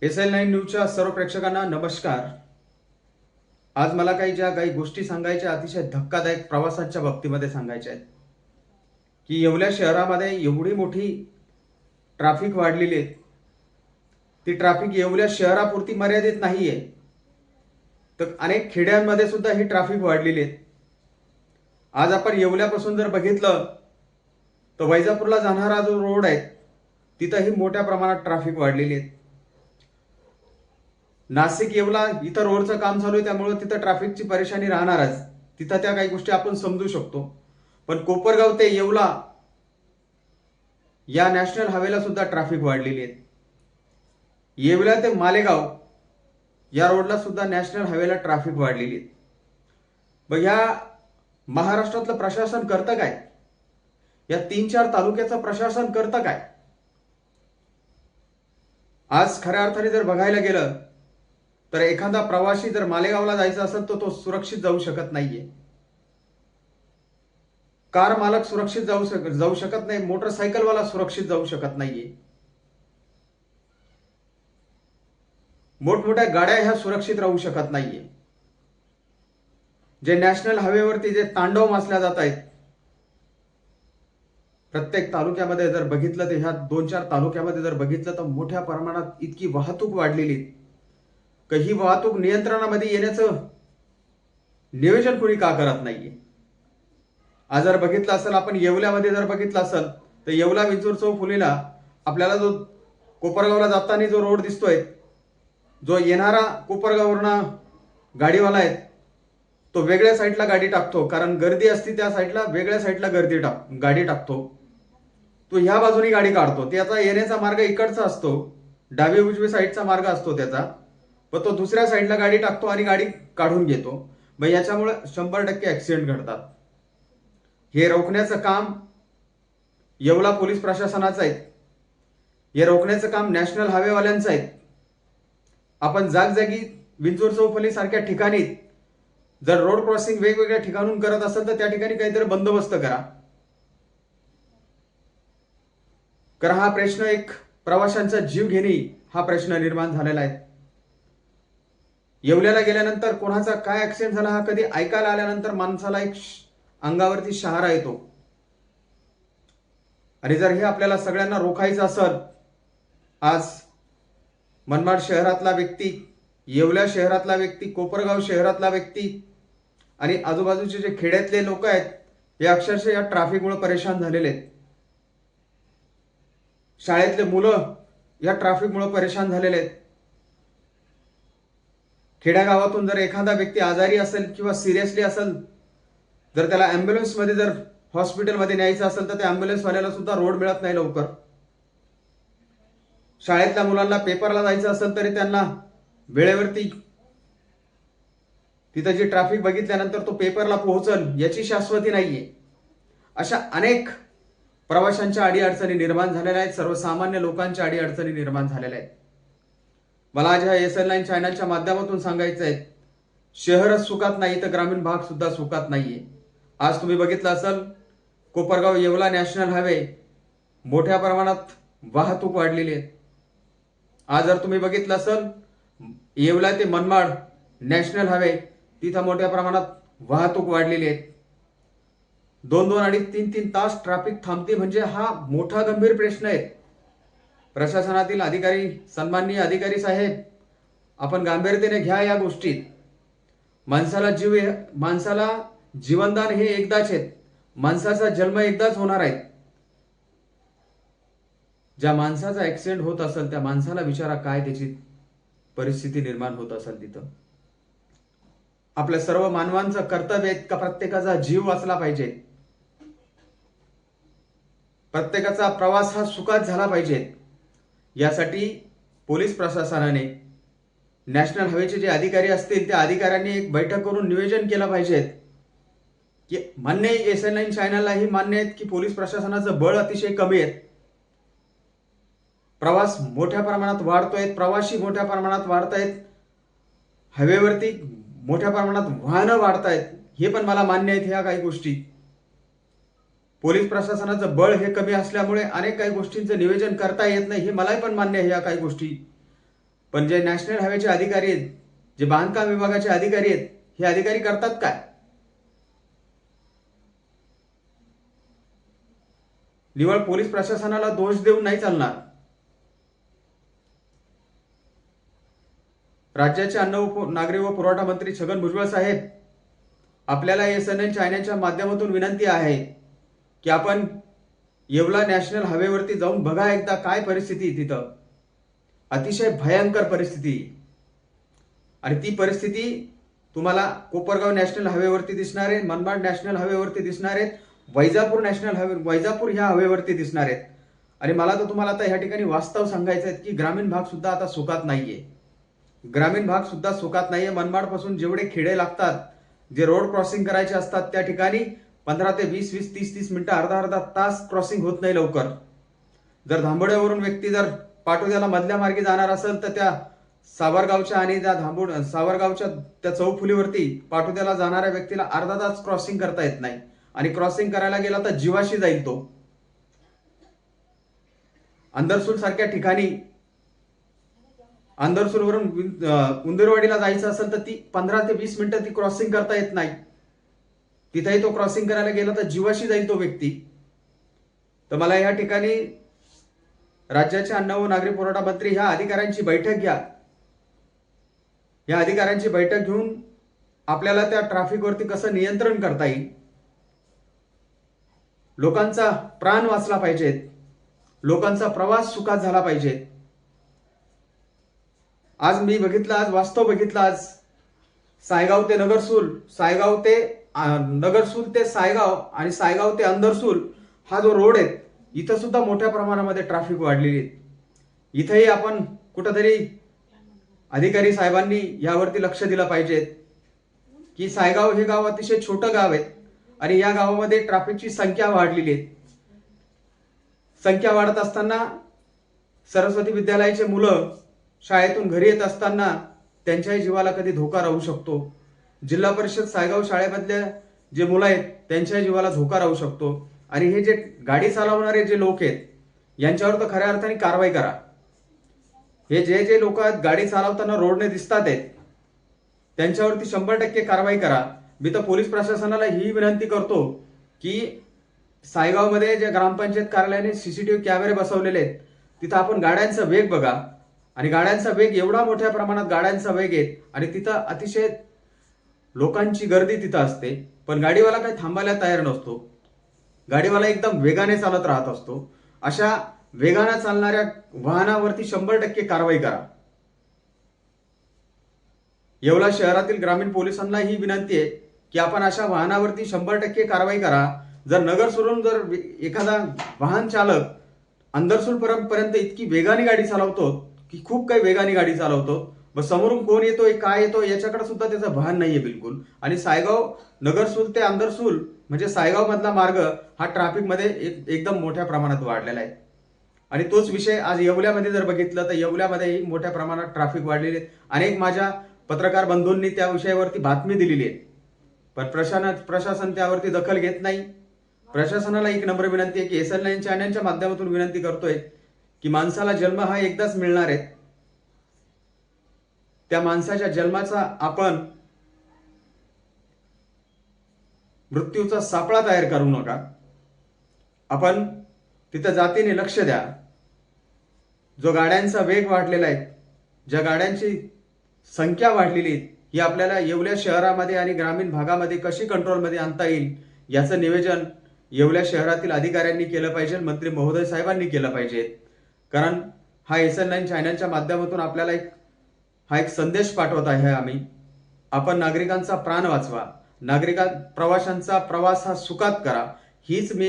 SL9 न्यूजच्या सर्व प्रेक्षकांना नमस्कार. आज मला काही गोष्टी सांगायच्या, अतिशय धक्कादायक प्रवासाच्या बाबतीमध्ये सांगायच्या आहेत की येवला शहरामध्ये एवढी मोठी ट्रॅफिक वाढलेली आहे. ती ट्रॅफिक येवला शहरापुरती मर्यादित नाहीये, तर अनेक खेड्यांमध्ये सुद्धा ही ट्रॅफिक वाढलेली आहे. आज आपण येवल्यापासून जर बघितलं तर वैजापूरला जाणारा जो रोड आहे तिथंही मोठ्या प्रमाणात ट्रॅफिक वाढलेली आहे. नाशिक येवला इथं रोडचं काम चालू आहे, त्यामुळे तिथं ट्रॅफिकची परेशानी राहणारच. तिथं त्या काही गोष्टी आपण समजू शकतो. पण कोपरगाव ते येवला या नॅशनल हायवेला सुद्धा ट्रॅफिक वाढलेली आहे. येवला ते मालेगाव या रोडला सुद्धा नॅशनल हायवेला ट्रॅफिक वाढलेली आहे. मग या महाराष्ट्रातलं प्रशासन करतं काय? या 3-4 तालुक्याचं प्रशासन करतं काय? आज खऱ्या अर्थाने जर बघायला गेलं तर एखादा प्रवासी जर मालेगावला जायचा असेल तर तो सुरक्षित जाऊ शकत नाहीये. कार मालक सुरक्षित जाऊ शकत नाही, मोटरसायकलवाला सुरक्षित जाऊ शकत नाहीये. मोठमोठ्या गाड्या ह्या सुरक्षित राहू शकत नाहीये. जे नॅशनल हायवेवरती जे तांडव मासल्या जात आहेत, प्रत्येक तालुक्यामध्ये जर बघितलं तर ह्या 2-4 तालुक्यामध्ये जर बघितलं तर मोठ्या प्रमाणात इतकी वाहतूक वाढलेली आहे की ही वाहतूक नियंत्रणामध्ये येण्याचं नियोजन कोणी का करत नाहीये. आज जर बघितलं असेल आपण येवल्यामध्ये जर बघितलं असेल तर येवला विंचूर चौफुलीला आपल्याला जो कोपरगावला जाताना जो रोड दिसतोय, जो येणारा कोपरगाववरनं गाडीवाला आहे तो वेगळ्या साईडला गाडी टाकतो, कारण गर्दी असती त्या साईडला, वेगळ्या साईडला गाडी टाकतो. तो ह्या बाजूनी गाडी काढतो, त्याचा येण्याचा मार्ग इकडचा असतो, डावी उजवी साईडचा मार्ग असतो त्याचा, पण तो दुसऱ्या साईडला गाडी टाकतो आणि गाडी काढून घेतो. मग याच्यामुळे 100% ऍक्सिडेंट घडतात. हे रोखण्याचं काम येवला पोलीस प्रशासनाचं आहे. हे रोखण्याचं काम नॅशनल हायवेवाल्यांचं आहे. आपण जागजागी विंचूर चौफुली सारख्या ठिकाणी जर रोड क्रॉसिंग वेगवेगळ्या ठिकाणून करत असेल तर त्या ठिकाणी काहीतरी बंदोबस्त करा. कारण हा प्रश्न एक प्रवाशांचा जीव घेणे हा प्रश्न निर्माण झालेला आहे. येवल्याला गेल्यानंतर कोणाचा काय ऍक्सिडेंट झाला हा कधी ऐकायला आल्यानंतर माणसाला एक अंगावरती शहारा येतो. आणि जर हे आपल्याला सगळ्यांना रोखायचं असेल, आज मनमाड शहरातला व्यक्ती, येवला शहरातला व्यक्ती, कोपरगाव शहरातला व्यक्ती आणि आजूबाजूचे जे खेड्यातले लोक आहेत हे अक्षरशः या ट्रॅफिकमुळे परेशान झालेले आहेत. शाळेतले मुलं या ट्रॅफिकमुळे परेशान झालेले आहेत. खेड्यागावातून जर एखादा व्यक्ती आजारी असेल किंवा सिरियसली असेल, जर त्याला ॲम्ब्युलन्समध्ये जर हॉस्पिटलमध्ये न्यायचं असेल तर त्या ॲम्ब्युलन्सवाल्याला सुद्धा रोड मिळत नाही लवकर. शाळेतल्या मुलांना पेपरला जायचं असेल तरी त्यांना वेळेवरती तिथं जी ट्रॅफिक बघितल्यानंतर तो पेपरला पोहोचल याची शाश्वती नाहीये. अशा अनेक प्रवाशांच्या अडीअडचणी निर्माण झालेल्या आहेत, सर्वसामान्य लोकांच्या अडीअडचणी निर्माण झालेल्या आहेत. मला आज ह्या SL9 चॅनलच्या माध्यमातून सांगायचं आहे, शहरच सुखात नाही तर ग्रामीण भाग सुद्धा सुखात नाहीये. आज तुम्ही बघितलं असेल कोपरगाव येवला नॅशनल हायवे मोठ्या प्रमाणात वाहतूक वाढलेली आहे. आज जर तुम्ही बघितलं असेल येवला ते मनमाड नॅशनल हायवे तिथं मोठ्या प्रमाणात वाहतूक वाढलेली आहे. 2-2, 2.5, 3-3 तास ट्रॅफिक थांबते म्हणजे हा मोठा गंभीर प्रश्न आहे. प्रशासनातील अधिकारी, सन्माननीय अधिकारी साहेब, आपण गांभीर्याने घ्या या गोष्टीत. माणसाला जीवनदान हे एकदाच आहे. माणसाचा जन्म एकदाच होणार आहे. ज्या माणसाचा ऍक्सिडेंट होत असेल त्या माणसाला विचारा काय त्याची परिस्थिती निर्माण होत असेल तिथं. आपल्या सर्व मानवांचं कर्तव्य आहे का प्रत्येकाचा जीव वाचला पाहिजे, प्रत्येकाचा प्रवास हा सुखात झाला पाहिजे. यासाठी पोलीस प्रशासनाने, नॅशनल हायवेचे जे अधिकारी असतील त्या अधिकाऱ्यांनी एक बैठक करून नियोजन केलं पाहिजे. की मान्य आहे, SL9 चॅनललाही मान्य आहे की पोलीस प्रशासनाचं बळ अतिशय कमी आहे. प्रवास मोठ्या प्रमाणात वाढतोय, प्रवासी मोठ्या प्रमाणात वाढतायत, हायवेवरती मोठ्या प्रमाणात वाहनं वाढतायत, हे पण मला मान्य आहेत. ह्या काही गोष्टी पोलीस प्रशासनाचं बळ हे कमी असल्यामुळे अनेक काही गोष्टींचं नियोजन करता येत नाही, हे मलाही पण मान्य आहे ह्या काही गोष्टी. पण जे नॅशनल हायवेचे अधिकारी आहेत, जे बांधकाम विभागाचे अधिकारी आहेत, हे अधिकारी करतात काय? निवळ पोलीस प्रशासनाला दोष देऊन नाही चालणार. राज्याचे अन्न व नागरी व पुरवठा मंत्री छगन भुजबळ साहेब, आपल्याला एसएनएन चॅनलच्या माध्यमातून विनंती आहे की आपण येवला नॅशनल हायवेवरती जाऊन बघा एकदा काय परिस्थिती तिथं. अतिशय भयंकर परिस्थिती. आणि ती परिस्थिती तुम्हाला कोपरगाव नॅशनल हायवेवरती दिसणार आहे, मनमाड नॅशनल हायवेवरती दिसणार आहेत, वैजापूर नॅशनल हायवे वैजापूर ह्या हायवेवरती दिसणार आहेत. आणि मला तर तुम्हाला आता ह्या ठिकाणी वास्तव सांगायचं आहे की ग्रामीण भाग सुद्धा आता सुखात नाहीये. ग्रामीण भाग सुद्धा सुखात नाहीये. मनमाड पासून जेवढे खेडे लागतात, जे रोड क्रॉसिंग करायचे असतात, त्या ठिकाणी 15 ते 20-20, 30-30 मिनिटं, अर्धा तास क्रॉसिंग होत नाही लवकर. जर धांबोड्यावरून व्यक्ती जर पाटोद्याला मधल्या मार्गे जाणार असेल तर त्या सावरगावच्या आणि त्या सावरगावच्या त्या चौफुलीवरती पाटोद्याला जाणाऱ्या व्यक्तीला अर्धा तास क्रॉसिंग करता येत नाही. आणि क्रॉसिंग करायला गेला तर जीवाशी जाईल तो. अंदरसूल सारख्या ठिकाणी अंदरसूलवरून उंदरवाडीला जायचं असेल तर ती 15 ते 20 मिनिटं ती क्रॉसिंग करता येत नाही. तिथेही तो क्रॉसिंग करायला गेला तर जीवाशी जाईल तो व्यक्ती. तर मला या ठिकाणी राज्याचे अन्न व नागरी पुरवठा मंत्री ह्या अधिकाऱ्यांची बैठक घ्या. या अधिकाऱ्यांची बैठक घेऊन आपल्याला त्या ट्रॅफिकवरती कसं नियंत्रण करता येईल. लोकांचा प्राण वाचला पाहिजे, लोकांचा प्रवास सुखात झाला पाहिजे. आज मी बघितलं, आज वास्तव बघितलं, आज सायगाव ते नगरसूल, सायगाव ते नगरसूल ते सायगाव आणि सायगाव ते अंदरसूल हा जो रोड आहे, इथं सुद्धा मोठ्या प्रमाणामध्ये ट्रॅफिक वाढलेली आहे. इथेही आपण कुठंतरी अधिकारी साहेबांनी यावरती लक्ष दिलं पाहिजे की सायगाव हे गाव अतिशय छोटं गाव आहे आणि या गावामध्ये ट्रॅफिकची संख्या वाढलेली आहे. संख्या वाढत असताना सरस्वती विद्यालयाचे मुलं शाळेतून घरी येत असताना त्यांच्याही जीवाला कधी धोका राहू शकतो. जिल्हा परिषद सायगाव शाळेमधले जे मुलं आहेत त्यांच्याही जीवाला धोका राहू शकतो. आणि हे जे गाडी चालवणारे जे लोक आहेत यांच्यावर तर खऱ्या अर्थाने कारवाई करा. हे जे लोक गाडी चालवताना रोडने दिसतात आहेत त्यांच्यावरती 100% कारवाई करा. मी तर पोलीस प्रशासनाला ही विनंती करतो की सायगावमध्ये जे ग्रामपंचायत कार्यालयाने सीसीटीव्ही कॅमेरे बसवलेले आहेत तिथं आपण गाड्यांचा वेग बघा. आणि गाड्यांचा वेग एवढा मोठ्या प्रमाणात गाड्यांचा वेग आहे आणि तिथं अतिशय लोकांची गर्दी तिथं असते, पण गाडीवाला काही थांबायला तयार नसतो. गाडीवाला एकदम वेगाने चालत राहत असतो. अशा वेगाने चालणाऱ्या वाहनावरती 100% कारवाई करा. येवला शहरातील ग्रामीण पोलिसांना ही विनंती आहे की आपण अशा वाहनावरती 100% कारवाई करा. जर नगर सोडून जर एखादा वाहन चालक अंदरसूल पर्यंत इतकी वेगाने गाडी चालवतो की खूप काही वेगाने गाडी चालवतो, मग समोरून कोण येतोय काय येतोय याच्याकडे सुद्धा त्याचं भान नाहीये बिलकुल. आणि सायगाव नगरसूल ते अंदरसूल म्हणजे सायगाव मधला मार्ग हा ट्रॅफिक मध्ये एकदम मोठ्या प्रमाणात वाढलेला आहे. आणि तोच विषय आज येवल्यामध्ये जर बघितलं तर येवल्यामध्येही मोठ्या प्रमाणात ट्रॅफिक वाढलेले आहे. अनेक माझ्या पत्रकार बंधूंनी त्या विषयावरती बातमी दिलेली आहे, पण प्रशासन त्यावरती दखल घेत नाही. प्रशासनाला एक नम्र विनंती आहे की एसएनएन चॅनलच्या माध्यमातून विनंती करतोय की माणसाला जन्म हा एकदाच मिळणार आहे. त्या माणसाच्या जन्माचा आपण मृत्यूचा सापळा तयार करू नका. आपण तिथं जातीने लक्ष द्या. जो गाड्यांचा वेग वाढलेला आहे, ज्या गाड्यांची संख्या वाढलेली आहे, ही आपल्याला येवल्या शहरामध्ये आणि ग्रामीण भागामध्ये कशी कंट्रोलमध्ये आणता येईल याचं नियोजन येवल्या शहरातील अधिकाऱ्यांनी केलं पाहिजे, मंत्री महोदय साहेबांनी केलं पाहिजे. कारण हा एसएन9 चॅनलच्या माध्यमातून आपल्याला हा एक संदेश पाठवत आहे आम्ही. आपण नागरिकांचा प्राण वाचवा, प्रवाशांचा प्रवास हा सुखात करा, हीच मी